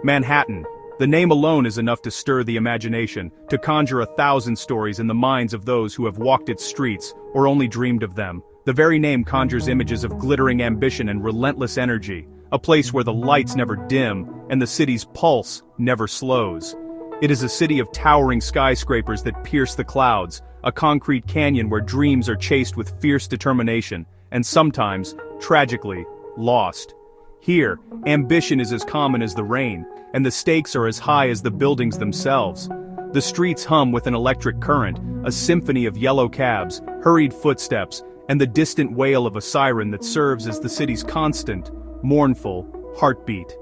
Manhattan. The name alone is enough to stir the imagination, to conjure 1,000 stories in the minds of those who have walked its streets, or only dreamed of them. The very name conjures images of glittering ambition and relentless energy, a place where the lights never dim, and the city's pulse never slows. It is a city of towering skyscrapers that pierce the clouds, a concrete canyon where dreams are chased with fierce determination, and sometimes, tragically, lost. Here, ambition is as common as the rain, and the stakes are as high as the buildings themselves. The streets hum with an electric current, a symphony of yellow cabs, hurried footsteps, and the distant wail of a siren that serves as the city's constant, mournful heartbeat.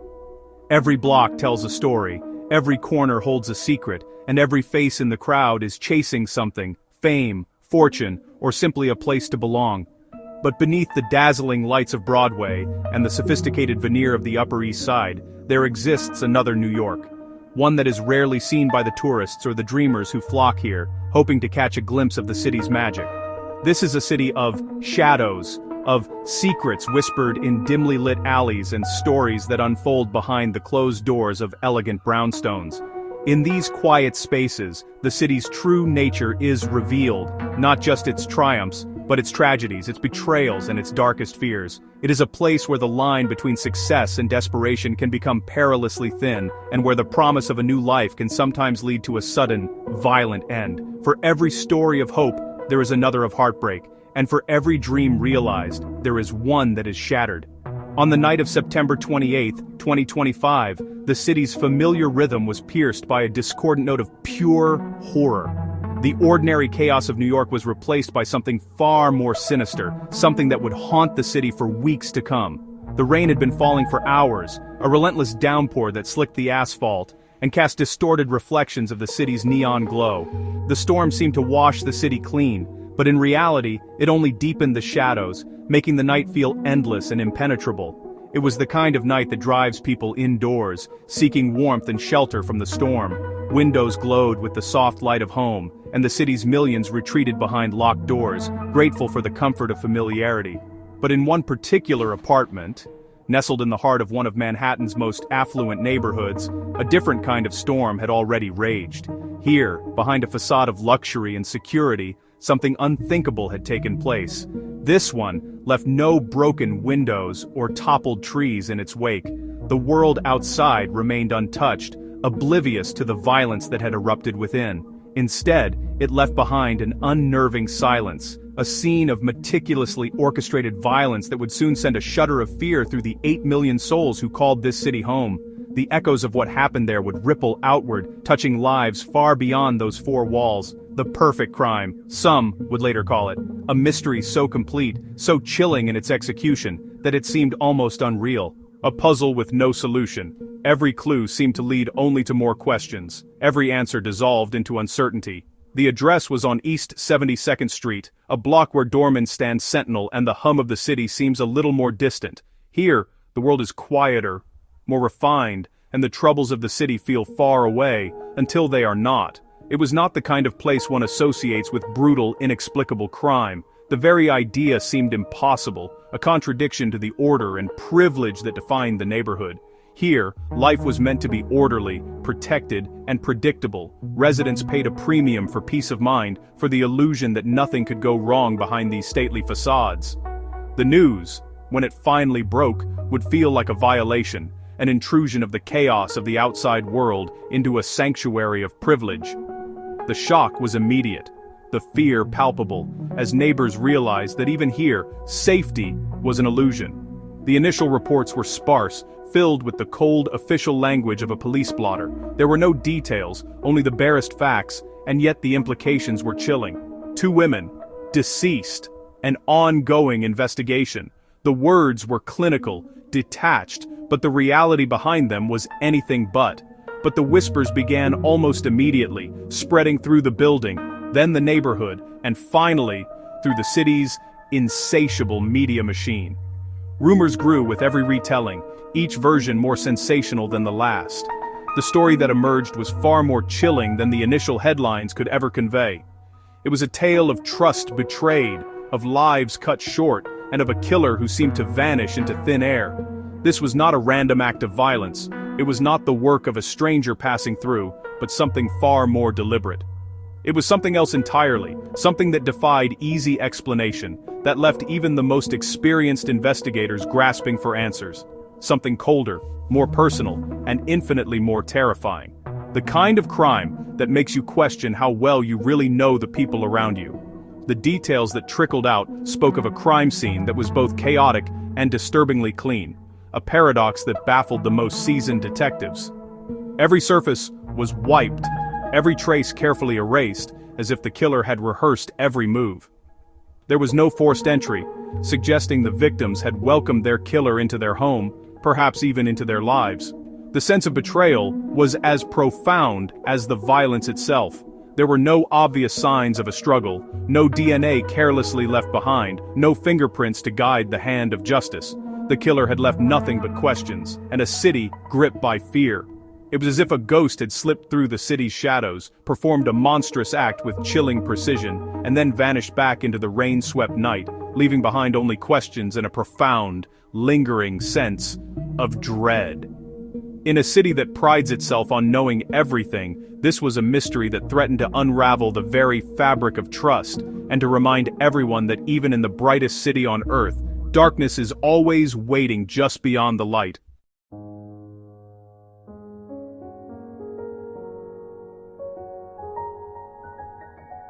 Every block tells a story, every corner holds a secret, and every face in the crowd is chasing something, fame, fortune, or simply a place to belong. But beneath the dazzling lights of Broadway and the sophisticated veneer of the Upper East Side, there exists another New York. One that is rarely seen by the tourists or the dreamers who flock here, hoping to catch a glimpse of the city's magic. This is a city of shadows, of secrets whispered in dimly lit alleys and stories that unfold behind the closed doors of elegant brownstones. In these quiet spaces, the city's true nature is revealed, not just its triumphs, but its tragedies, its betrayals, and its darkest fears. It is a place where the line between success and desperation can become perilously thin, and where the promise of a new life can sometimes lead to a sudden, violent end. For every story of hope, there is another of heartbreak, and for every dream realized, there is one that is shattered. On the night of September 28, 2025, the city's familiar rhythm was pierced by a discordant note of pure horror. The ordinary chaos of New York was replaced by something far more sinister, something that would haunt the city for weeks to come. The rain had been falling for hours, a relentless downpour that slicked the asphalt and cast distorted reflections of the city's neon glow. The storm seemed to wash the city clean, but in reality, it only deepened the shadows, making the night feel endless and impenetrable. It was the kind of night that drives people indoors, seeking warmth and shelter from the storm. Windows glowed with the soft light of home, and the city's millions retreated behind locked doors, grateful for the comfort of familiarity. But in one particular apartment, nestled in the heart of one of Manhattan's most affluent neighborhoods, a different kind of storm had already raged. Here, behind a facade of luxury and security, something unthinkable had taken place. This one left no broken windows or toppled trees in its wake. The world outside remained untouched, oblivious to the violence that had erupted within. Instead, it left behind an unnerving silence, a scene of meticulously orchestrated violence that would soon send a shudder of fear through the 8 million souls who called this city home. The echoes of what happened there would ripple outward, touching lives far beyond those four walls. The perfect crime, some would later call it, a mystery so complete, so chilling in its execution, that it seemed almost unreal. A puzzle with no solution. Every clue seemed to lead only to more questions. Every answer dissolved into uncertainty. The address was on East 72nd Street, a block where doormen stand sentinel and the hum of the city seems a little more distant. Here, the world is quieter, more refined, and the troubles of the city feel far away, until they are not. It was not the kind of place one associates with brutal, inexplicable crime. The very idea seemed impossible, a contradiction to the order and privilege that defined the neighborhood. Here, life was meant to be orderly, protected, and predictable. Residents paid a premium for peace of mind, for the illusion that nothing could go wrong behind these stately facades. The news, when it finally broke, would feel like a violation, an intrusion of the chaos of the outside world into a sanctuary of privilege. The shock was immediate, the fear palpable, as neighbors realized that even here, safety was an illusion. The initial reports were sparse, filled with the cold official language of a police blotter. There were no details, only the barest facts, and yet the implications were chilling. 2 women, deceased, an ongoing investigation. The words were clinical, detached, but the reality behind them was anything but. But the whispers began almost immediately, spreading through the building, then the neighborhood, and finally, through the city's insatiable media machine. Rumors grew with every retelling, each version more sensational than the last. The story that emerged was far more chilling than the initial headlines could ever convey. It was a tale of trust betrayed, of lives cut short, and of a killer who seemed to vanish into thin air. This was not a random act of violence. It was not the work of a stranger passing through, but something far more deliberate. It was something else entirely, something that defied easy explanation, that left even the most experienced investigators grasping for answers. Something colder, more personal, and infinitely more terrifying. The kind of crime that makes you question how well you really know the people around you. The details that trickled out spoke of a crime scene that was both chaotic and disturbingly clean, a paradox that baffled the most seasoned detectives. Every surface was wiped, every trace carefully erased, as if the killer had rehearsed every move. There was no forced entry, suggesting the victims had welcomed their killer into their home, perhaps even into their lives. The sense of betrayal was as profound as the violence itself. There were no obvious signs of a struggle, no DNA carelessly left behind, no fingerprints to guide the hand of justice. The killer had left nothing but questions, and a city gripped by fear. It was as if a ghost had slipped through the city's shadows, performed a monstrous act with chilling precision, and then vanished back into the rain-swept night, leaving behind only questions and a profound, lingering sense of dread. In a city that prides itself on knowing everything, this was a mystery that threatened to unravel the very fabric of trust, and to remind everyone that even in the brightest city on earth, darkness is always waiting just beyond the light.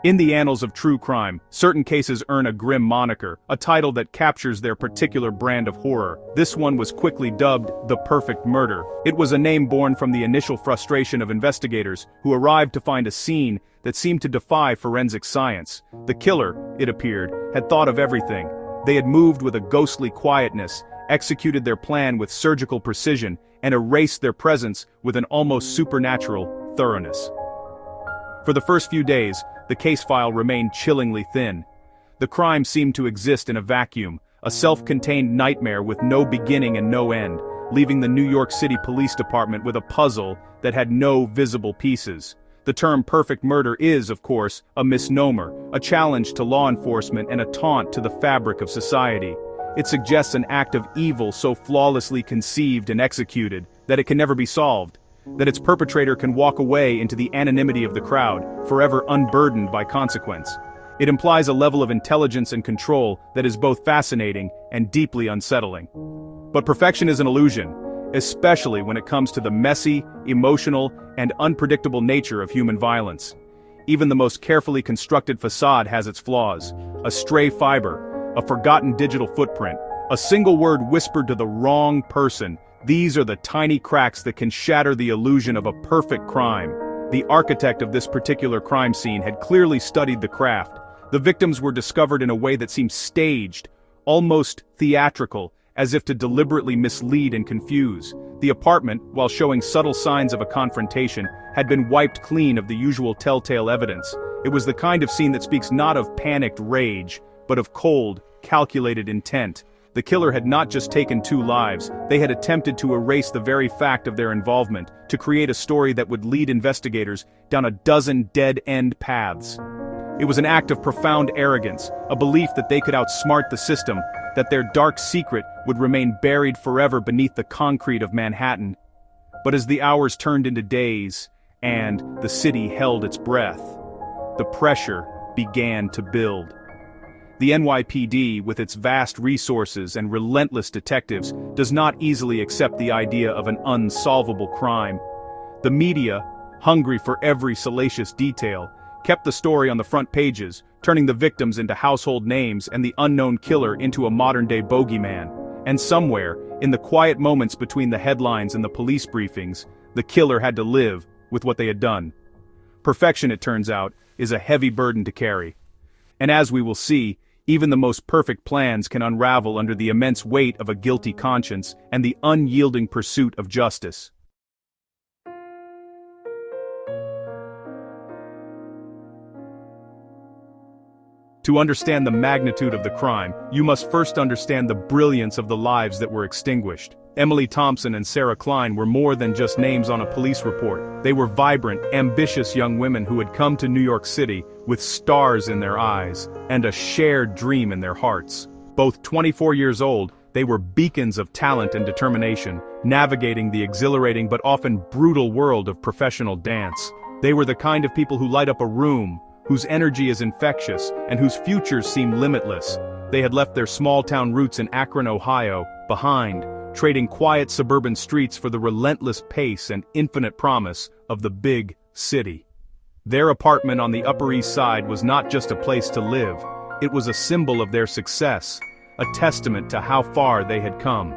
In the annals of true crime, certain cases earn a grim moniker, a title that captures their particular brand of horror. This one was quickly dubbed The Perfect Murder. It was a name born from the initial frustration of investigators who arrived to find a scene that seemed to defy forensic science. The killer, it appeared, had thought of everything. They had moved with a ghostly quietness, executed their plan with surgical precision, and erased their presence with an almost supernatural thoroughness. For the first few days, the case file remained chillingly thin. The crime seemed to exist in a vacuum, a self-contained nightmare with no beginning and no end, leaving the New York City Police Department with a puzzle that had no visible pieces. The term perfect murder is, of course, a misnomer, a challenge to law enforcement and a taunt to the fabric of society. It suggests an act of evil so flawlessly conceived and executed that it can never be solved, that its perpetrator can walk away into the anonymity of the crowd, forever unburdened by consequence. It implies a level of intelligence and control that is both fascinating and deeply unsettling. But perfection is an illusion, especially when it comes to the messy, emotional, and unpredictable nature of human violence. Even the most carefully constructed facade has its flaws. A stray fiber, a forgotten digital footprint, a single word whispered to the wrong person. These are the tiny cracks that can shatter the illusion of a perfect crime. The architect of this particular crime scene had clearly studied the craft. The victims were discovered in a way that seemed staged, almost theatrical, as if to deliberately mislead and confuse. The apartment, while showing subtle signs of a confrontation, had been wiped clean of the usual telltale evidence. It was the kind of scene that speaks not of panicked rage, but of cold, calculated intent. The killer had not just taken 2 lives, they had attempted to erase the very fact of their involvement, to create a story that would lead investigators down a dozen dead-end paths. It was an act of profound arrogance, a belief that they could outsmart the system, that their dark secret would remain buried forever beneath the concrete of Manhattan. But as the hours turned into days, and the city held its breath, the pressure began to build. The NYPD, with its vast resources and relentless detectives, does not easily accept the idea of an unsolvable crime. The media, hungry for every salacious detail, kept the story on the front pages, turning the victims into household names and the unknown killer into a modern-day bogeyman. And somewhere, in the quiet moments between the headlines and the police briefings, the killer had to live with what they had done. Perfection, it turns out, is a heavy burden to carry. And as we will see, even the most perfect plans can unravel under the immense weight of a guilty conscience and the unyielding pursuit of justice. To understand the magnitude of the crime, you must first understand the brilliance of the lives that were extinguished. Emily Thompson and Sarah Klein were more than just names on a police report. They were vibrant, ambitious young women who had come to New York City with stars in their eyes and a shared dream in their hearts. Both 24 years old, they were beacons of talent and determination, navigating the exhilarating but often brutal world of professional dance. They were the kind of people who light up a room, whose energy is infectious, and whose futures seem limitless. They had left their small-town roots in Akron, Ohio, behind, trading quiet suburban streets for the relentless pace and infinite promise of the big city. Their apartment on the Upper East Side was not just a place to live, it was a symbol of their success, a testament to how far they had come.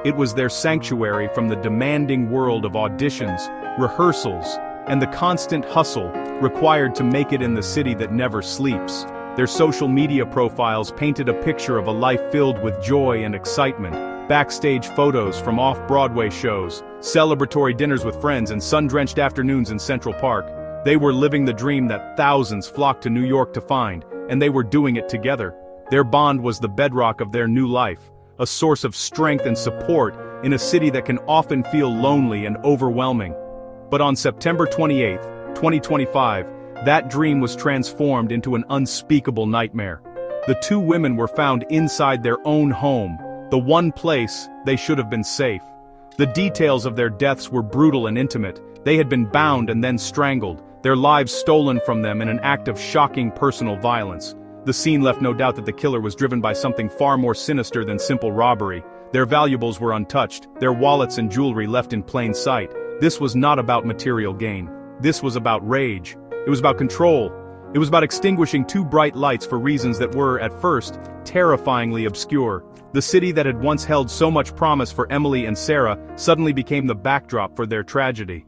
It was their sanctuary from the demanding world of auditions, rehearsals, and the constant hustle required to make it in the city that never sleeps. Their social media profiles painted a picture of a life filled with joy and excitement. Backstage photos from off-Broadway shows, celebratory dinners with friends, and sun-drenched afternoons in Central Park. They were living the dream that thousands flocked to New York to find, and they were doing it together. Their bond was the bedrock of their new life, a source of strength and support in a city that can often feel lonely and overwhelming. But on September 28, 2025, that dream was transformed into an unspeakable nightmare. The two women were found inside their own home, the one place they should have been safe. The details of their deaths were brutal and intimate. They had been bound and then strangled, their lives stolen from them in an act of shocking personal violence. The scene left no doubt that the killer was driven by something far more sinister than simple robbery. Their valuables were untouched, their wallets and jewelry left in plain sight. This was not about material gain. This was about rage. It was about control. It was about extinguishing two bright lights for reasons that were, at first, terrifyingly obscure. The city that had once held so much promise for Emily and Sarah suddenly became the backdrop for their tragedy.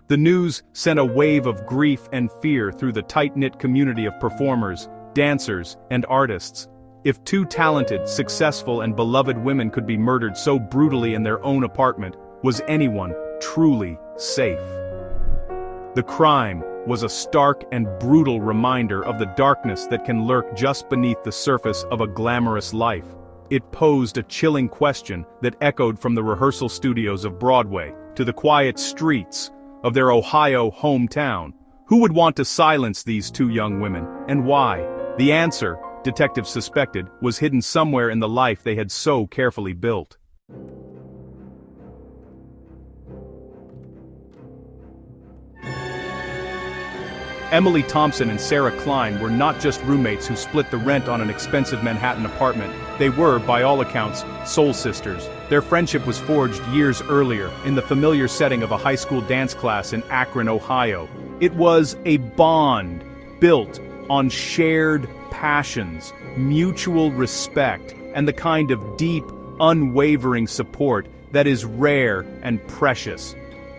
The news sent a wave of grief and fear through the tight-knit community of performers, dancers, and artists. If two talented, successful, and beloved women could be murdered so brutally in their own apartment, was anyone truly safe? The crime was a stark and brutal reminder of the darkness that can lurk just beneath the surface of a glamorous life. It posed a chilling question that echoed from the rehearsal studios of Broadway to the quiet streets of their Ohio hometown. Who would want to silence these two young women, and why? The answer, detectives suspected, was hidden somewhere in the life they had so carefully built. Emily Thompson and Sarah Klein were not just roommates who split the rent on an expensive Manhattan apartment. They were, by all accounts, soul sisters. Their friendship was forged years earlier, in the familiar setting of a high school dance class in Akron, Ohio. It was a bond built on shared passions, mutual respect, and the kind of deep, unwavering support that is rare and precious.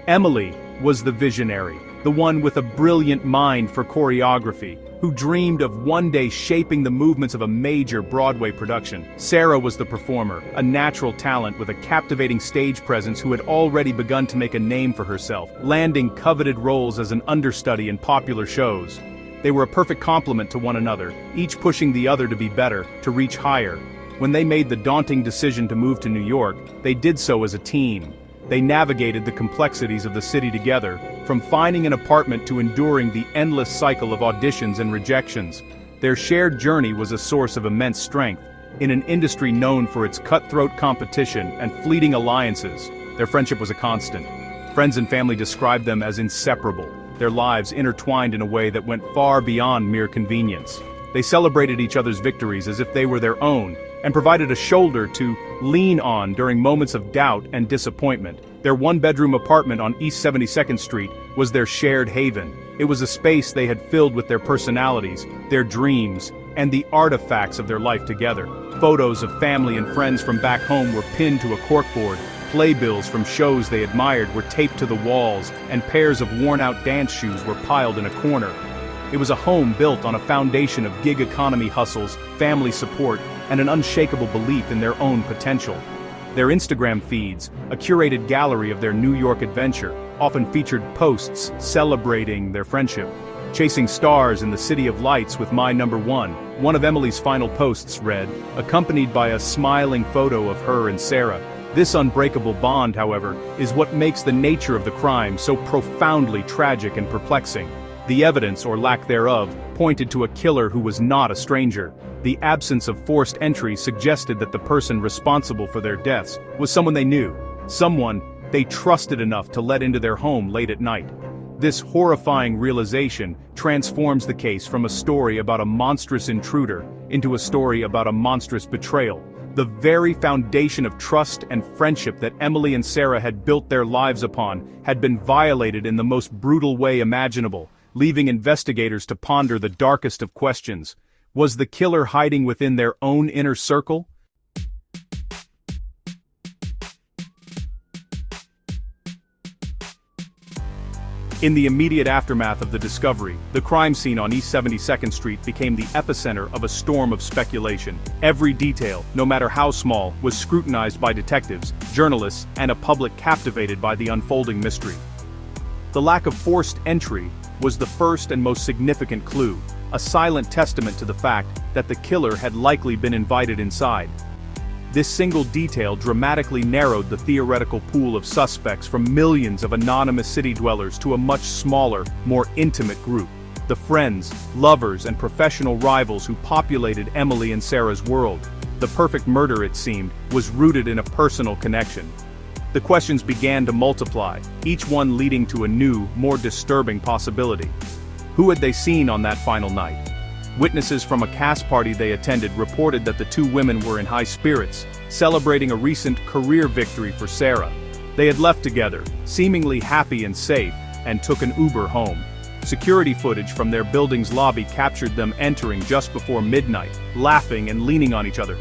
Emily was the visionary, the one with a brilliant mind for choreography, who dreamed of one day shaping the movements of a major Broadway production. Sarah was the performer, a natural talent with a captivating stage presence who had already begun to make a name for herself, landing coveted roles as an understudy in popular shows. They were a perfect complement to one another, each pushing the other to be better, to reach higher. When they made the daunting decision to move to New York, they did so as a team. They navigated the complexities of the city together, from finding an apartment to enduring the endless cycle of auditions and rejections. Their shared journey was a source of immense strength. In an industry known for its cutthroat competition and fleeting alliances, their friendship was a constant. Friends and family described them as inseparable, their lives intertwined in a way that went far beyond mere convenience. They celebrated each other's victories as if they were their own, and provided a shoulder to lean on during moments of doubt and disappointment. Their one-bedroom apartment on East 72nd Street was their shared haven. It was a space they had filled with their personalities, their dreams, and the artifacts of their life together. Photos of family and friends from back home were pinned to a corkboard, playbills from shows they admired were taped to the walls, and pairs of worn-out dance shoes were piled in a corner. It was a home built on a foundation of gig economy hustles, family support, and an unshakable belief in their own potential. Their Instagram feeds, a curated gallery of their New York adventure, often featured posts celebrating their friendship. Chasing stars in the city of lights with my number one. One of Emily's final posts read, accompanied by a smiling photo of her and Sarah. This unbreakable bond, however, is what makes the nature of the crime so profoundly tragic and perplexing. The evidence, or lack thereof, pointed to a killer who was not a stranger. The absence of forced entry suggested that the person responsible for their deaths was someone they knew, someone they trusted enough to let into their home late at night. This horrifying realization transforms the case from a story about a monstrous intruder into a story about a monstrous betrayal. The very foundation of trust and friendship that Emily and Sarah had built their lives upon had been violated in the most brutal way imaginable, leaving investigators to ponder the darkest of questions. Was the killer hiding within their own inner circle? In the immediate aftermath of the discovery, the crime scene on East 72nd Street became the epicenter of a storm of speculation. Every detail, no matter how small, was scrutinized by detectives, journalists, and a public captivated by the unfolding mystery. The lack of forced entry was the first and most significant clue, a silent testament to the fact that the killer had likely been invited inside. This single detail dramatically narrowed the theoretical pool of suspects from millions of anonymous city dwellers to a much smaller, more intimate group: the friends, lovers, and professional rivals who populated Emily and Sarah's world. The perfect murder, it seemed, was rooted in a personal connection. The questions began to multiply, each one leading to a new, more disturbing possibility. Who had they seen on that final night? Witnesses from a cast party they attended reported that the two women were in high spirits, celebrating a recent career victory for Sarah. They had left together, seemingly happy and safe, and took an Uber home. Security footage from their building's lobby captured them entering just before midnight, laughing and leaning on each other.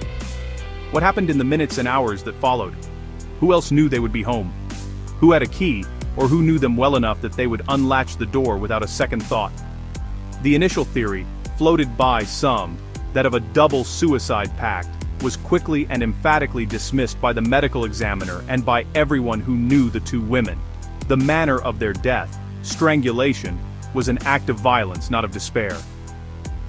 What happened in the minutes and hours that followed? Who else knew they would be home? Who had a key, or who knew them well enough that they would unlatch the door without a second thought? The initial theory, floated by some, that of a double suicide pact, was quickly and emphatically dismissed by the medical examiner and by everyone who knew the two women. The manner of their death, strangulation, was an act of violence, not of despair.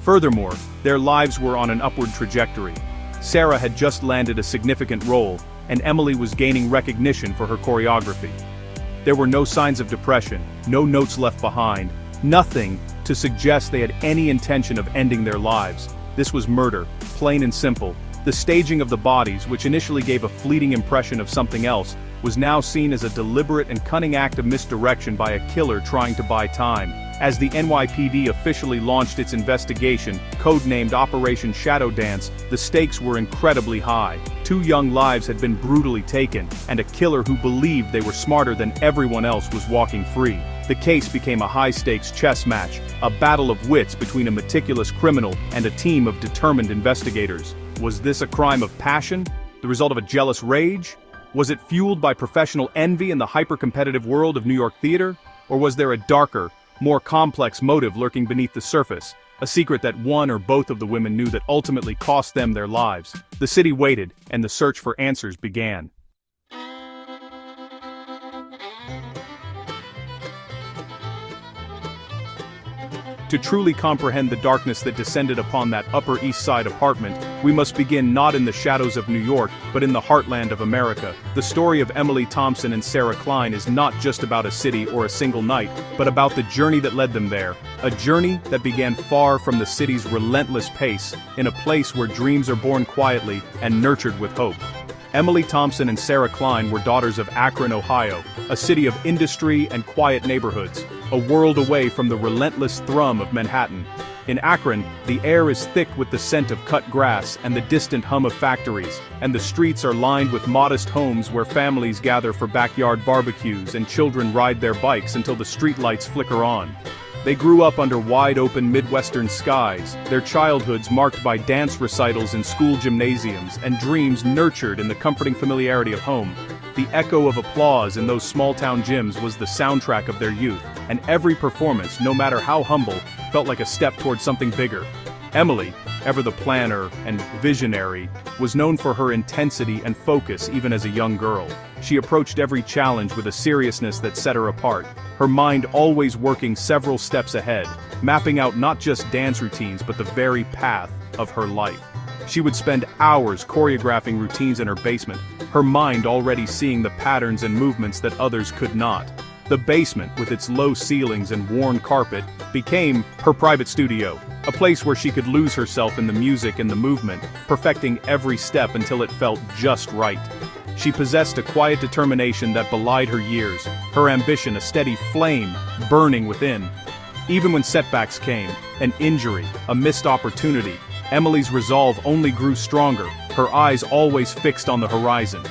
Furthermore, their lives were on an upward trajectory. Sarah had just landed a significant role, and Emily was gaining recognition for her choreography. There were no signs of depression, no notes left behind, nothing to suggest they had any intention of ending their lives. This was murder, plain and simple. The staging of the bodies, which initially gave a fleeting impression of something else, was now seen as a deliberate and cunning act of misdirection by a killer trying to buy time. As the NYPD officially launched its investigation, codenamed Operation Shadow Dance, the stakes were incredibly high. Two young lives had been brutally taken, and a killer who believed they were smarter than everyone else was walking free. The case became a high-stakes chess match, a battle of wits between a meticulous criminal and a team of determined investigators. Was this a crime of passion, the result of a jealous rage? Was it fueled by professional envy in the hyper-competitive world of New York theater? Or was there a darker, more complex motive lurking beneath the surface, a secret that one or both of the women knew that ultimately cost them their lives? The city waited, and the search for answers began. To truly comprehend the darkness that descended upon that Upper East Side apartment, we must begin not in the shadows of New York, but in the heartland of America. The story of Emily Thompson and Sarah Klein is not just about a city or a single night, but about the journey that led them there. A journey that began far from the city's relentless pace, in a place where dreams are born quietly and nurtured with hope. Emily Thompson and Sarah Klein were daughters of Akron, Ohio, a city of industry and quiet neighborhoods, a world away from the relentless thrum of Manhattan. In Akron, the air is thick with the scent of cut grass and the distant hum of factories, and the streets are lined with modest homes where families gather for backyard barbecues and children ride their bikes until the streetlights flicker on. They grew up under wide-open Midwestern skies, their childhoods marked by dance recitals in school gymnasiums and dreams nurtured in the comforting familiarity of home. The echo of applause in those small-town gyms was the soundtrack of their youth, and every performance, no matter how humble, felt like a step towards something bigger. Emily, ever the planner and visionary, was known for her intensity and focus even as a young girl. She approached every challenge with a seriousness that set her apart, her mind always working several steps ahead, mapping out not just dance routines but the very path of her life. She would spend hours choreographing routines in her basement, her mind already seeing the patterns and movements that others could not. The basement, with its low ceilings and worn carpet, became her private studio, a place where she could lose herself in the music and the movement, perfecting every step until it felt just right. She possessed a quiet determination that belied her years, her ambition a steady flame burning within. Even when setbacks came, an injury, a missed opportunity, Emily's resolve only grew stronger, her eyes always fixed on the horizon.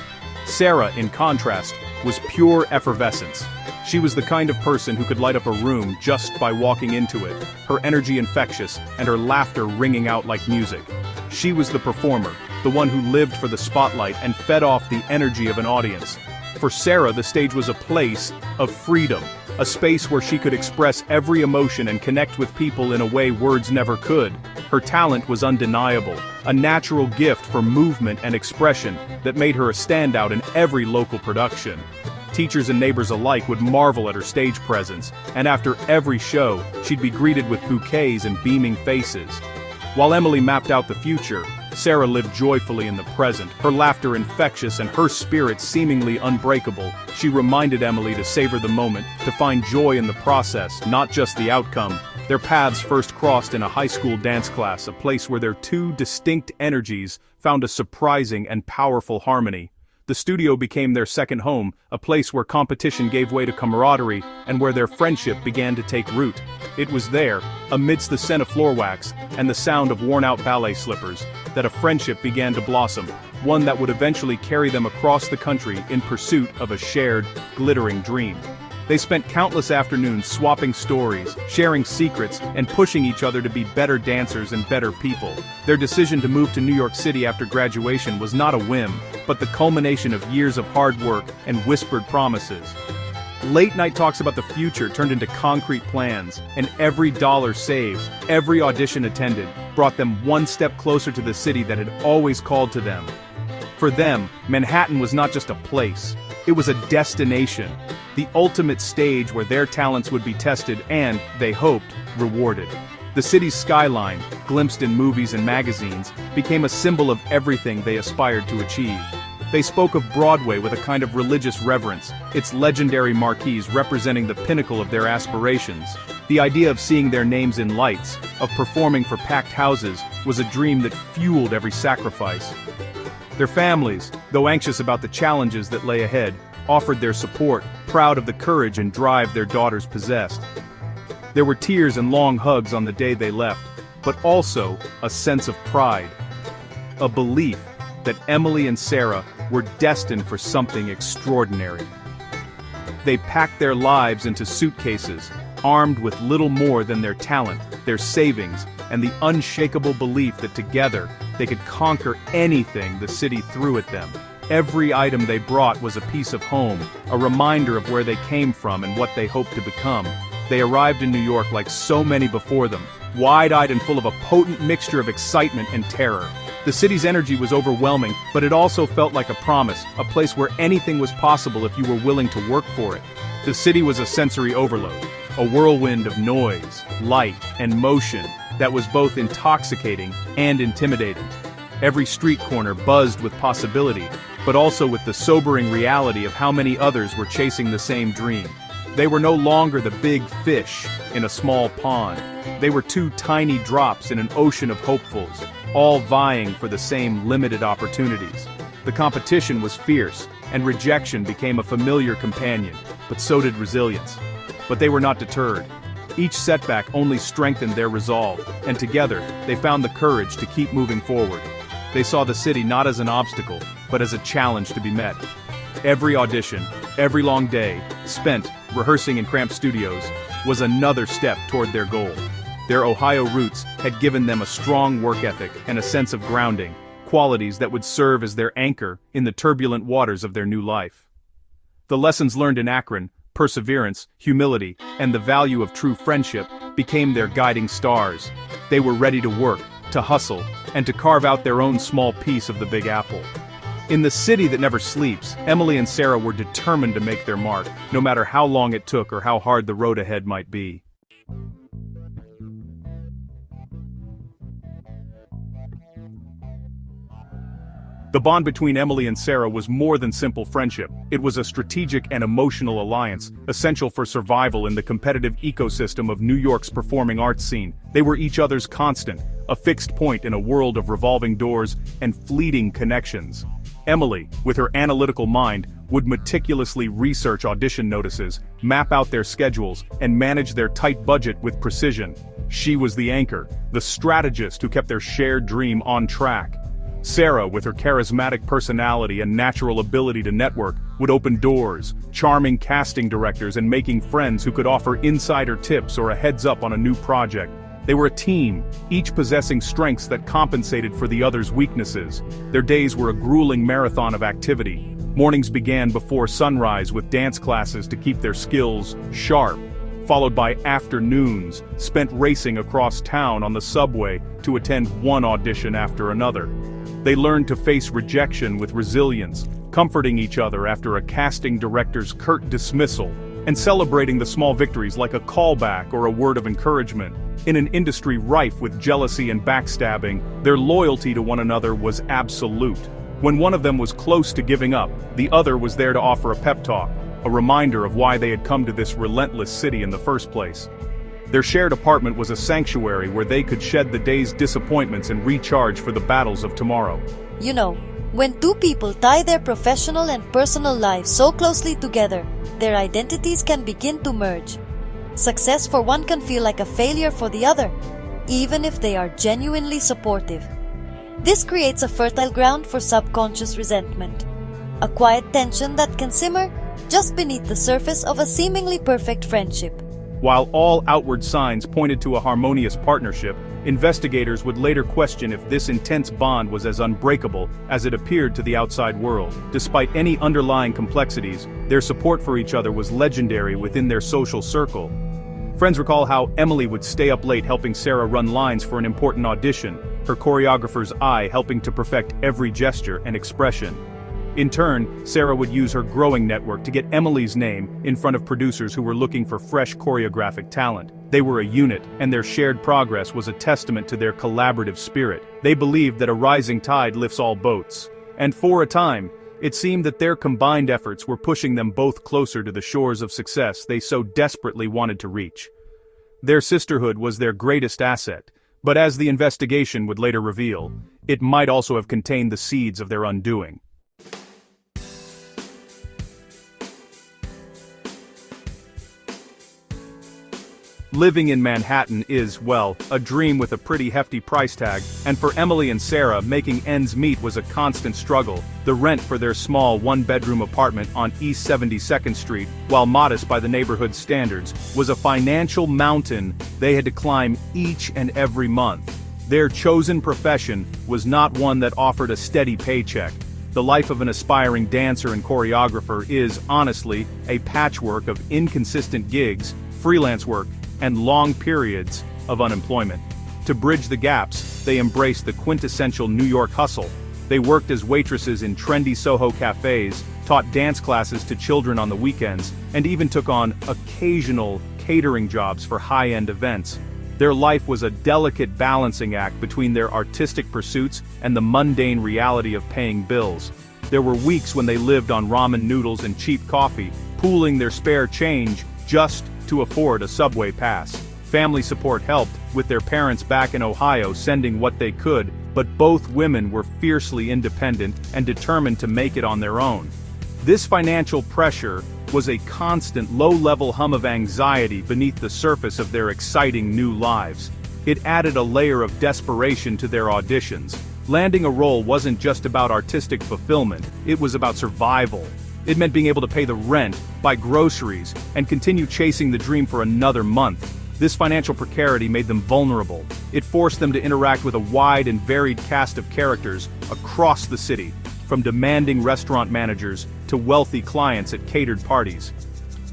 Sarah, in contrast, was pure effervescence. She was the kind of person who could light up a room just by walking into it, her energy infectious and her laughter ringing out like music. She was the performer, the one who lived for the spotlight and fed off the energy of an audience. For Sarah, the stage was a place of freedom, a space where she could express every emotion and connect with people in a way words never could. Her talent was undeniable, a natural gift for movement and expression that made her a standout in every local production. Teachers and neighbors alike would marvel at her stage presence, and after every show, she'd be greeted with bouquets and beaming faces. While Emily mapped out the future, Sarah lived joyfully in the present, her laughter infectious and her spirit seemingly unbreakable. She reminded Emily to savor the moment, to find joy in the process, not just the outcome. Their paths first crossed in a high school dance class, a place where their two distinct energies found a surprising and powerful harmony. The studio became their second home, a place where competition gave way to camaraderie and where their friendship began to take root. It was there, amidst the scent of floor wax and the sound of worn-out ballet slippers, that a friendship began to blossom, one that would eventually carry them across the country in pursuit of a shared, glittering dream. They spent countless afternoons swapping stories, sharing secrets, and pushing each other to be better dancers and better people. Their decision to move to New York City after graduation was not a whim, but the culmination of years of hard work and whispered promises. Late-night talks about the future turned into concrete plans, and every dollar saved, every audition attended, brought them one step closer to the city that had always called to them. For them, Manhattan was not just a place, it was a destination, the ultimate stage where their talents would be tested and, they hoped, rewarded. The city's skyline, glimpsed in movies and magazines, became a symbol of everything they aspired to achieve. They spoke of Broadway with a kind of religious reverence, its legendary marquees representing the pinnacle of their aspirations. The idea of seeing their names in lights, of performing for packed houses, was a dream that fueled every sacrifice. Their families, though anxious about the challenges that lay ahead, offered their support, proud of the courage and drive their daughters possessed. There were tears and long hugs on the day they left, but also a sense of pride. A belief that Emily and Sarah were destined for something extraordinary. They packed their lives into suitcases, armed with little more than their talent, their savings, and the unshakable belief that together they could conquer anything the city threw at them. Every item they brought was a piece of home, a reminder of where they came from and what they hoped to become. They arrived in New York like so many before them, wide-eyed and full of a potent mixture of excitement and terror. The city's energy was overwhelming, but it also felt like a promise, a place where anything was possible if you were willing to work for it. The city was a sensory overload, a whirlwind of noise, light, and motion that was both intoxicating and intimidating. Every street corner buzzed with possibility, but also with the sobering reality of how many others were chasing the same dream. They were no longer the big fish in a small pond. They were two tiny drops in an ocean of hopefuls, all vying for the same limited opportunities. The competition was fierce, and rejection became a familiar companion, but so did resilience. But they were not deterred. Each setback only strengthened their resolve, and together, they found the courage to keep moving forward. They saw the city not as an obstacle, but as a challenge to be met. Every audition, every long day, spent rehearsing in cramped studios, was another step toward their goal. Their Ohio roots had given them a strong work ethic and a sense of grounding, qualities that would serve as their anchor in the turbulent waters of their new life. The lessons learned in Akron, perseverance, humility, and the value of true friendship, became their guiding stars. They were ready to work, to hustle, and to carve out their own small piece of the Big Apple. In the city that never sleeps, Emily and Sarah were determined to make their mark, no matter how long it took or how hard the road ahead might be. The bond between Emily and Sarah was more than simple friendship. It was a strategic and emotional alliance, essential for survival in the competitive ecosystem of New York's performing arts scene. They were each other's constant, a fixed point in a world of revolving doors and fleeting connections. Emily, with her analytical mind, would meticulously research audition notices, map out their schedules, and manage their tight budget with precision. She was the anchor, the strategist who kept their shared dream on track. Sarah, with her charismatic personality and natural ability to network, would open doors, charming casting directors and making friends who could offer insider tips or a heads up on a new project. They were a team, each possessing strengths that compensated for the other's weaknesses. Their days were a grueling marathon of activity. Mornings began before sunrise with dance classes to keep their skills sharp, followed by afternoons spent racing across town on the subway to attend one audition after another. They learned to face rejection with resilience, comforting each other after a casting director's curt dismissal, and celebrating the small victories like a callback or a word of encouragement. In an industry rife with jealousy and backstabbing, their loyalty to one another was absolute. When one of them was close to giving up, the other was there to offer a pep talk, a reminder of why they had come to this relentless city in the first place. Their shared apartment was a sanctuary where they could shed the day's disappointments and recharge for the battles of tomorrow. You know, when two people tie their professional and personal lives so closely together, their identities can begin to merge. Success for one can feel like a failure for the other, even if they are genuinely supportive. This creates a fertile ground for subconscious resentment, a quiet tension that can simmer just beneath the surface of a seemingly perfect friendship. While all outward signs pointed to a harmonious partnership, investigators would later question if this intense bond was as unbreakable as it appeared to the outside world. Despite any underlying complexities, their support for each other was legendary within their social circle. Friends recall how Emily would stay up late helping Sarah run lines for an important audition, her choreographer's eye helping to perfect every gesture and expression. In turn, Sarah would use her growing network to get Emily's name in front of producers who were looking for fresh choreographic talent. They were a unit, and their shared progress was a testament to their collaborative spirit. They believed that a rising tide lifts all boats. And for a time, it seemed that their combined efforts were pushing them both closer to the shores of success they so desperately wanted to reach. Their sisterhood was their greatest asset, but as the investigation would later reveal, it might also have contained the seeds of their undoing. Living in Manhattan is, well, a dream with a pretty hefty price tag, and for Emily and Sarah, making ends meet was a constant struggle. The rent for their small one-bedroom apartment on East 72nd Street, while modest by the neighborhood's standards, was a financial mountain they had to climb each and every month. Their chosen profession was not one that offered a steady paycheck. The life of an aspiring dancer and choreographer is, honestly, a patchwork of inconsistent gigs, freelance work, and long periods of unemployment. To bridge the gaps, they embraced the quintessential New York hustle. They worked as waitresses in trendy Soho cafes, taught dance classes to children on the weekends, and even took on occasional catering jobs for high-end events. Their life was a delicate balancing act between their artistic pursuits and the mundane reality of paying bills. There were weeks when they lived on ramen noodles and cheap coffee, pooling their spare change just to afford a subway pass. Family support helped, with their parents back in Ohio sending what they could, but both women were fiercely independent and determined to make it on their own. This financial pressure was a constant low-level hum of anxiety beneath the surface of their exciting new lives. It added a layer of desperation to their auditions. Landing a role wasn't just about artistic fulfillment, it was about survival. It meant being able to pay the rent, buy groceries, and continue chasing the dream for another month. This financial precarity made them vulnerable. It forced them to interact with a wide and varied cast of characters across the city, from demanding restaurant managers to wealthy clients at catered parties.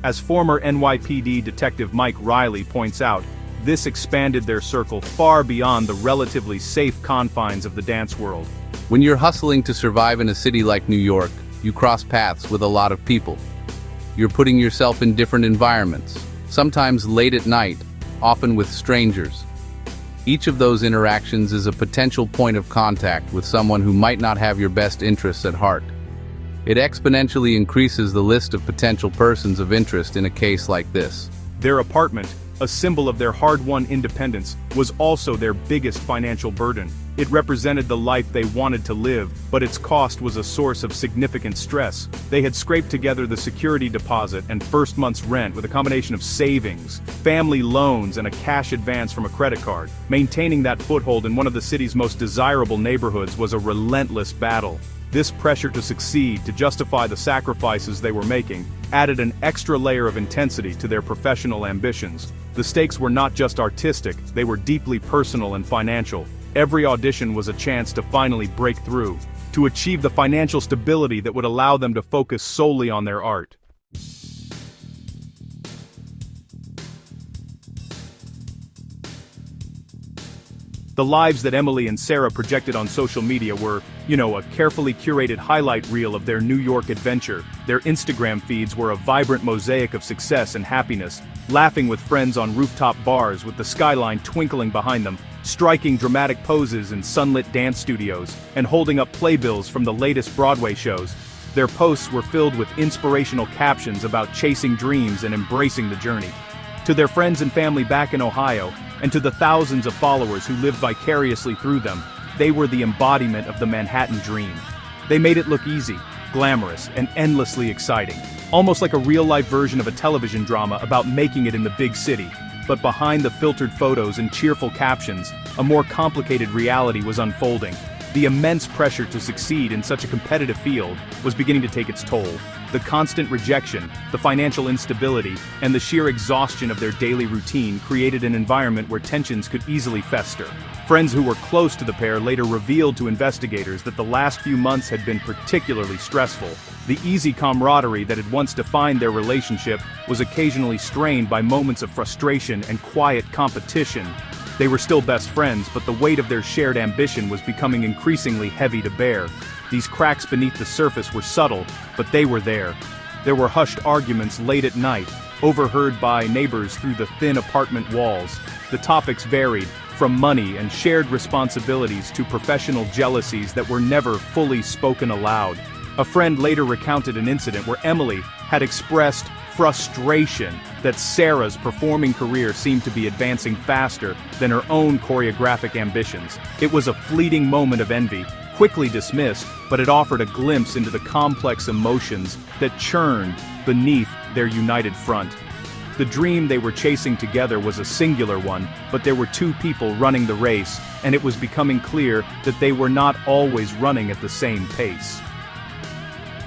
As former NYPD Detective Mike Riley points out, this expanded their circle far beyond the relatively safe confines of the dance world. When you're hustling to survive in a city like New York, you cross paths with a lot of people. You're putting yourself in different environments, sometimes late at night, often with strangers. Each of those interactions is a potential point of contact with someone who might not have your best interests at heart. It exponentially increases the list of potential persons of interest in a case like this. Their apartment, a symbol of their hard-won independence, was also their biggest financial burden. It represented the life they wanted to live, but its cost was a source of significant stress. They had scraped together the security deposit and first month's rent with a combination of savings, family loans, and a cash advance from a credit card. Maintaining that foothold in one of the city's most desirable neighborhoods was a relentless battle. This pressure to succeed, to justify the sacrifices they were making, added an extra layer of intensity to their professional ambitions. The stakes were not just artistic, they were deeply personal and financial. Every audition was a chance to finally break through, to achieve the financial stability that would allow them to focus solely on their art. The lives that Emily and Sarah projected on social media were, a carefully curated highlight reel of their New York adventure. Their Instagram feeds were a vibrant mosaic of success and happiness, laughing with friends on rooftop bars with the skyline twinkling behind them, striking dramatic poses in sunlit dance studios, and holding up playbills from the latest Broadway shows. Their posts were filled with inspirational captions about chasing dreams and embracing the journey. To their friends and family back in Ohio, and to the thousands of followers who lived vicariously through them, they were the embodiment of the Manhattan dream. They made it look easy, glamorous, and endlessly exciting, almost like a real-life version of a television drama about making it in the big city. But behind the filtered photos and cheerful captions, a more complicated reality was unfolding. The immense pressure to succeed in such a competitive field was beginning to take its toll. The constant rejection, the financial instability, and the sheer exhaustion of their daily routine created an environment where tensions could easily fester. Friends who were close to the pair later revealed to investigators that the last few months had been particularly stressful. The easy camaraderie that had once defined their relationship was occasionally strained by moments of frustration and quiet competition. They were still best friends, but the weight of their shared ambition was becoming increasingly heavy to bear. These cracks beneath the surface were subtle, but they were there. There were hushed arguments late at night, overheard by neighbors through the thin apartment walls. The topics varied, from money and shared responsibilities to professional jealousies that were never fully spoken aloud. A friend later recounted an incident where Emily had expressed frustration that Sarah's performing career seemed to be advancing faster than her own choreographic ambitions. It was a fleeting moment of envy, quickly dismissed, but it offered a glimpse into the complex emotions that churned beneath their united front. The dream they were chasing together was a singular one, but there were two people running the race, and it was becoming clear that they were not always running at the same pace.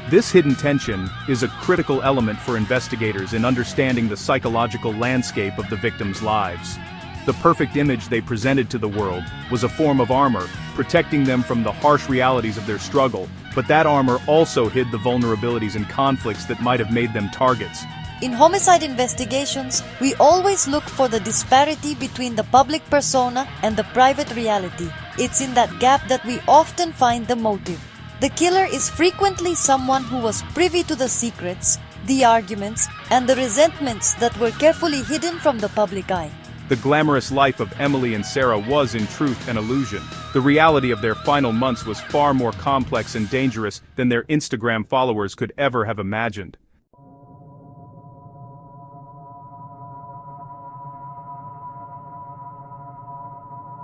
This hidden tension is a critical element for investigators in understanding the psychological landscape of the victims' lives. The perfect image they presented to the world was a form of armor, protecting them from the harsh realities of their struggle, but that armor also hid the vulnerabilities and conflicts that might have made them targets. In homicide investigations, we always look for the disparity between the public persona and the private reality. It's in that gap that we often find the motive. The killer is frequently someone who was privy to the secrets, the arguments, and the resentments that were carefully hidden from the public eye. The glamorous life of Emily and Sarah was in truth an illusion. The reality of their final months was far more complex and dangerous than their Instagram followers could ever have imagined.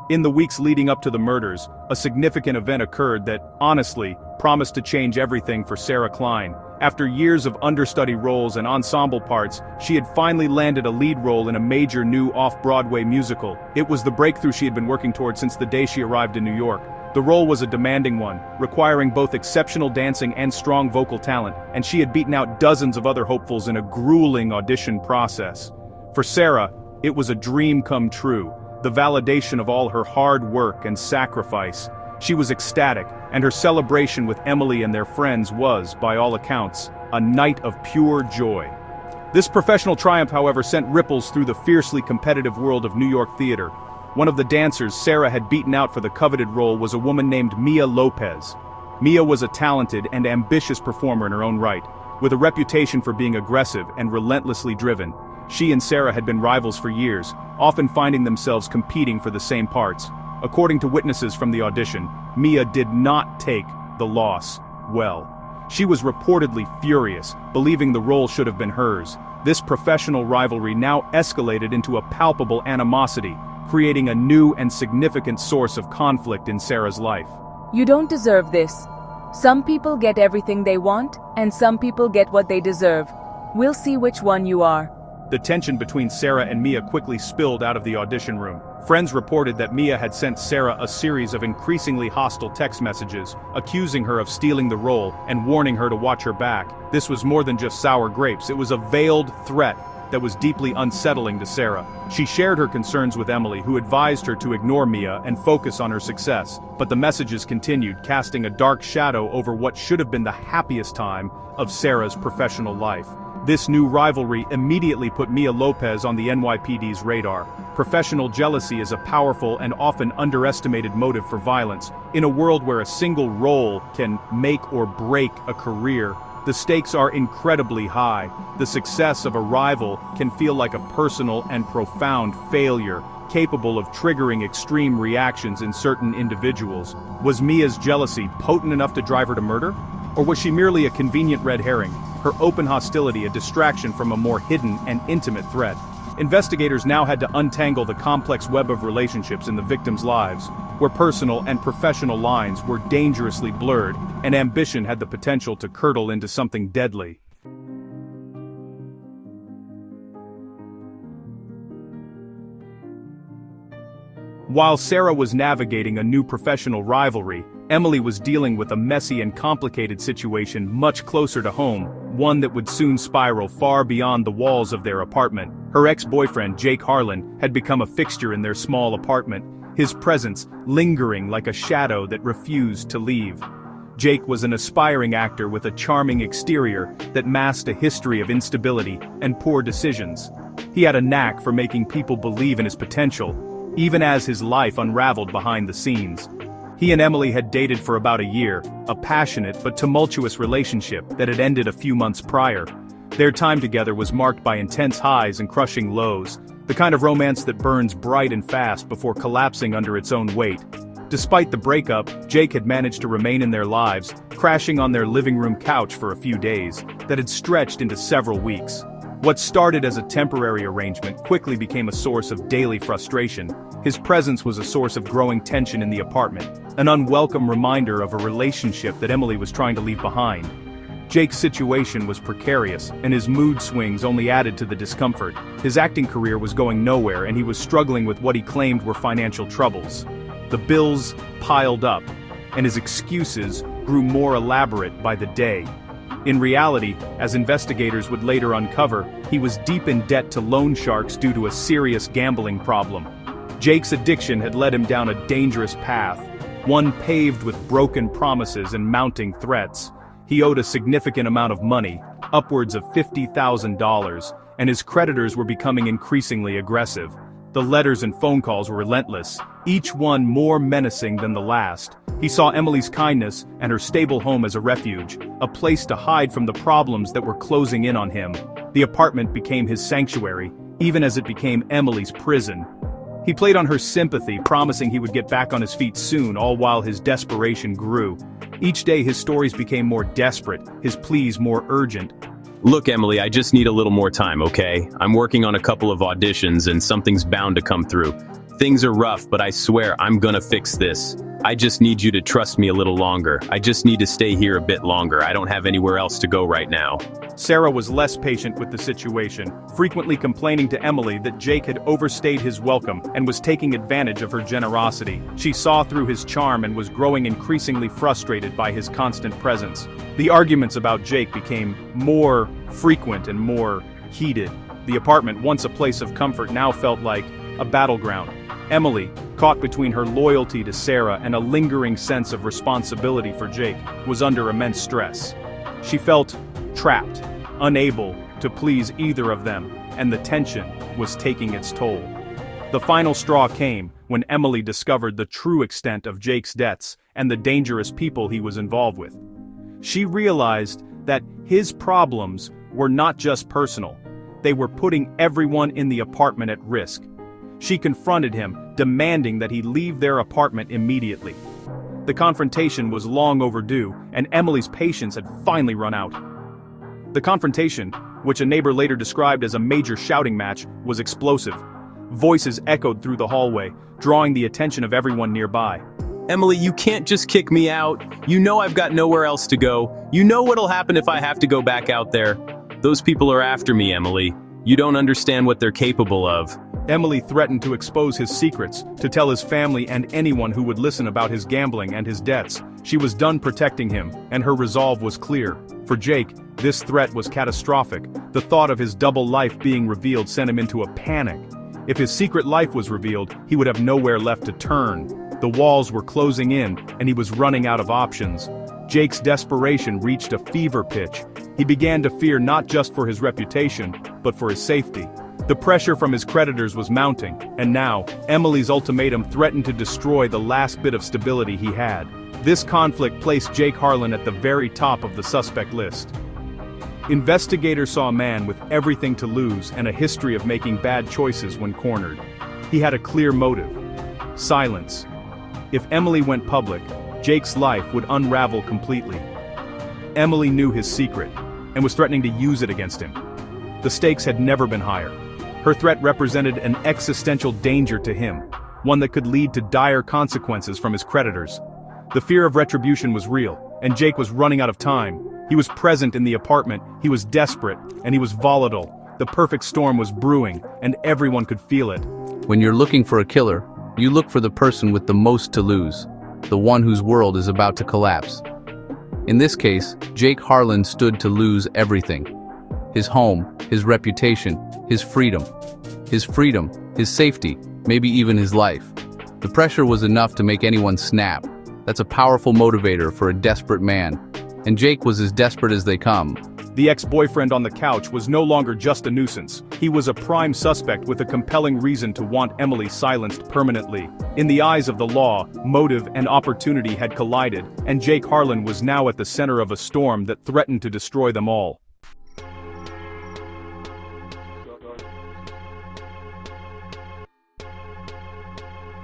In the weeks leading up to the murders, a significant event occurred that, honestly, promised to change everything for Sarah Klein. After years of understudy roles and ensemble parts, she had finally landed a lead role in a major new off-Broadway musical. It was the breakthrough she had been working toward since the day she arrived in New York. The role was a demanding one, requiring both exceptional dancing and strong vocal talent, and she had beaten out dozens of other hopefuls in a grueling audition process. For Sarah, it was a dream come true, the validation of all her hard work and sacrifice. She was ecstatic, and her celebration with Emily and their friends was, by all accounts, a night of pure joy. This professional triumph, however, sent ripples through the fiercely competitive world of New York theater. One of the dancers Sarah had beaten out for the coveted role was a woman named Mia Lopez. Mia was a talented and ambitious performer in her own right, with a reputation for being aggressive and relentlessly driven. She and Sarah had been rivals for years, often finding themselves competing for the same parts. According to witnesses from the audition, Mia did not take the loss well. She was reportedly furious, believing the role should have been hers. This professional rivalry now escalated into a palpable animosity, creating a new and significant source of conflict in Sarah's life. You don't deserve this. Some people get everything they want, and some people get what they deserve. We'll see which one you are. The tension between Sarah and Mia quickly spilled out of the audition room. Friends reported that Mia had sent Sarah a series of increasingly hostile text messages, accusing her of stealing the role and warning her to watch her back. This was more than just sour grapes, it was a veiled threat that was deeply unsettling to Sarah. She shared her concerns with Emily, who advised her to ignore Mia and focus on her success. But the messages continued, casting a dark shadow over what should have been the happiest time of Sarah's professional life. This new rivalry immediately put Mia Lopez on the NYPD's radar. Professional jealousy is a powerful and often underestimated motive for violence. In a world where a single role can make or break a career, the stakes are incredibly high. The success of a rival can feel like a personal and profound failure, capable of triggering extreme reactions in certain individuals. Was Mia's jealousy potent enough to drive her to murder? Or was she merely a convenient red herring, her open hostility a distraction from a more hidden and intimate threat? Investigators now had to untangle the complex web of relationships in the victims' lives, where personal and professional lines were dangerously blurred, and ambition had the potential to curdle into something deadly. While Sarah was navigating a new professional rivalry, Emily was dealing with a messy and complicated situation much closer to home, one that would soon spiral far beyond the walls of their apartment. Her ex-boyfriend, Jake Harlan, had become a fixture in their small apartment, his presence lingering like a shadow that refused to leave. Jake was an aspiring actor with a charming exterior that masked a history of instability and poor decisions. He had a knack for making people believe in his potential, even as his life unraveled behind the scenes. He and Emily had dated for about a year, a passionate but tumultuous relationship that had ended a few months prior. Their time together was marked by intense highs and crushing lows, the kind of romance that burns bright and fast before collapsing under its own weight. Despite the breakup, Jake had managed to remain in their lives, crashing on their living room couch for a few days, that had stretched into several weeks. What started as a temporary arrangement quickly became a source of daily frustration. His presence was a source of growing tension in the apartment, an unwelcome reminder of a relationship that Emily was trying to leave behind. Jake's situation was precarious, and his mood swings only added to the discomfort. His acting career was going nowhere, and he was struggling with what he claimed were financial troubles. The bills piled up, and his excuses grew more elaborate by the day. In reality, as investigators would later uncover, he was deep in debt to loan sharks due to a serious gambling problem. Jake's addiction had led him down a dangerous path, one paved with broken promises and mounting threats. He owed a significant amount of money, upwards of $50,000, and his creditors were becoming increasingly aggressive. The letters and phone calls were relentless, each one more menacing than the last. He saw Emily's kindness and her stable home as a refuge, a place to hide from the problems that were closing in on him. The apartment became his sanctuary, even as it became Emily's prison. He played on her sympathy, promising he would get back on his feet soon, all while his desperation grew. Each day his stories became more desperate, his pleas more urgent. Look, Emily, I just need a little more time, okay? I'm working on a couple of auditions and something's bound to come through. Things are rough, but I swear I'm gonna fix this. I just need you to trust me a little longer. I just need to stay here a bit longer. I don't have anywhere else to go right now. Sarah was less patient with the situation, frequently complaining to Emily that Jake had overstayed his welcome and was taking advantage of her generosity. She saw through his charm and was growing increasingly frustrated by his constant presence. The arguments about Jake became more frequent and more heated. The apartment, once a place of comfort, now felt like a battleground. Emily, caught between her loyalty to Sarah and a lingering sense of responsibility for Jake, was under immense stress. She felt trapped, unable to please either of them, and the tension was taking its toll. The final straw came when Emily discovered the true extent of Jake's debts and the dangerous people he was involved with. She realized that his problems were not just personal. They were putting everyone in the apartment at risk. She confronted him, demanding that he leave their apartment immediately. The confrontation was long overdue, and Emily's patience had finally run out. The confrontation, which a neighbor later described as a major shouting match, was explosive. Voices echoed through the hallway, drawing the attention of everyone nearby. Emily, you can't just kick me out. You know I've got nowhere else to go. You know what'll happen if I have to go back out there. Those people are after me, Emily. You don't understand what they're capable of. Emily threatened to expose his secrets, to tell his family and anyone who would listen about his gambling and his debts. She was done protecting him, and her resolve was clear. For Jake, this threat was catastrophic. The thought of his double life being revealed sent him into a panic. If his secret life was revealed, he would have nowhere left to turn. The walls were closing in, and he was running out of options. Jake's desperation reached a fever pitch. He began to fear not just for his reputation, but for his safety. The pressure from his creditors was mounting, and now, Emily's ultimatum threatened to destroy the last bit of stability he had. This conflict placed Jake Harlan at the very top of the suspect list. Investigators saw a man with everything to lose and a history of making bad choices when cornered. He had a clear motive: silence. If Emily went public, Jake's life would unravel completely. Emily knew his secret, and was threatening to use it against him. The stakes had never been higher. Her threat represented an existential danger to him, one that could lead to dire consequences from his creditors. The fear of retribution was real, and Jake was running out of time. He was present in the apartment, he was desperate, and he was volatile. The perfect storm was brewing, and everyone could feel it. When you're looking for a killer, you look for the person with the most to lose, the one whose world is about to collapse. In this case, Jake Harlan stood to lose everything. His home, his reputation, his freedom, his safety, maybe even his life. The pressure was enough to make anyone snap. That's a powerful motivator for a desperate man. And Jake was as desperate as they come. The ex-boyfriend on the couch was no longer just a nuisance. He was a prime suspect with a compelling reason to want Emily silenced permanently. In the eyes of the law, motive and opportunity had collided, and Jake Harlan was now at the center of a storm that threatened to destroy them all.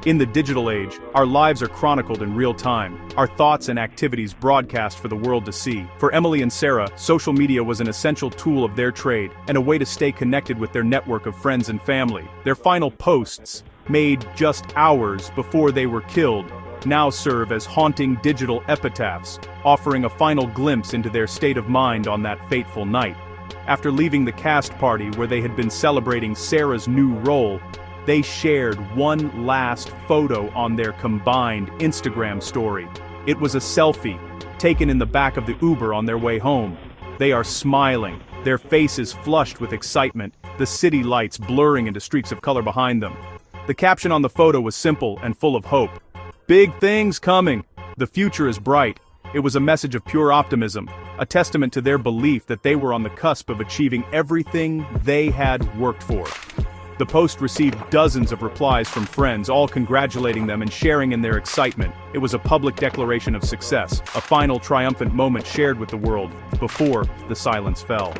In the digital age, our lives are chronicled in real time, our thoughts and activities broadcast for the world to see. For Emily and Sarah, social media was an essential tool of their trade, and a way to stay connected with their network of friends and family. Their final posts, made just hours before they were killed, now serve as haunting digital epitaphs, offering a final glimpse into their state of mind on that fateful night. After leaving the cast party where they had been celebrating Sarah's new role, they shared one last photo on their combined Instagram story. It was a selfie, taken in the back of the Uber on their way home. They are smiling, their faces flushed with excitement, the city lights blurring into streaks of color behind them. The caption on the photo was simple and full of hope. "Big things coming. The future is bright." It was a message of pure optimism, a testament to their belief that they were on the cusp of achieving everything they had worked for. The post received dozens of replies from friends, all congratulating them and sharing in their excitement. It was a public declaration of success, a final triumphant moment shared with the world, before the silence fell.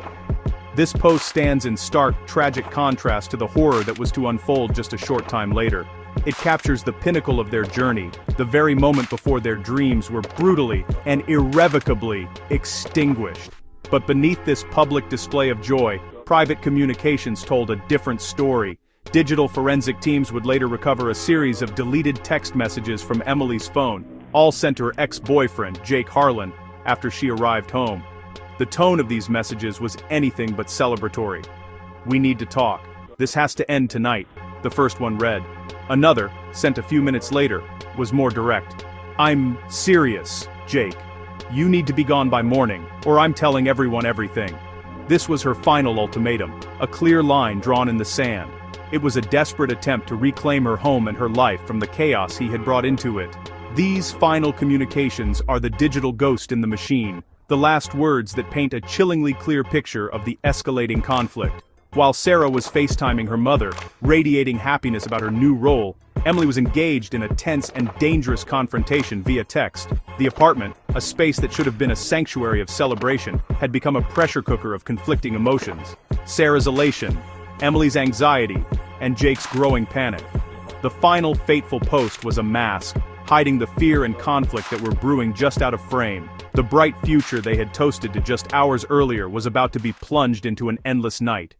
This post stands in stark, tragic contrast to the horror that was to unfold just a short time later. It captures the pinnacle of their journey, the very moment before their dreams were brutally and irrevocably extinguished. But beneath this public display of joy, private communications told a different story. Digital forensic teams would later recover a series of deleted text messages from Emily's phone, all sent to her ex-boyfriend, Jake Harlan, after she arrived home. The tone of these messages was anything but celebratory. "We need to talk. This has to end tonight," the first one read. Another, sent a few minutes later, was more direct. "I'm serious, Jake. You need to be gone by morning, or I'm telling everyone everything." This was her final ultimatum, a clear line drawn in the sand. It was a desperate attempt to reclaim her home and her life from the chaos he had brought into it. These final communications are the digital ghost in the machine, the last words that paint a chillingly clear picture of the escalating conflict. While Sarah was FaceTiming her mother, radiating happiness about her new role, Emily was engaged in a tense and dangerous confrontation via text. The apartment, a space that should have been a sanctuary of celebration, had become a pressure cooker of conflicting emotions. Sarah's elation, Emily's anxiety, and Jake's growing panic. The final fateful post was a mask, hiding the fear and conflict that were brewing just out of frame. The bright future they had toasted to just hours earlier was about to be plunged into an endless night.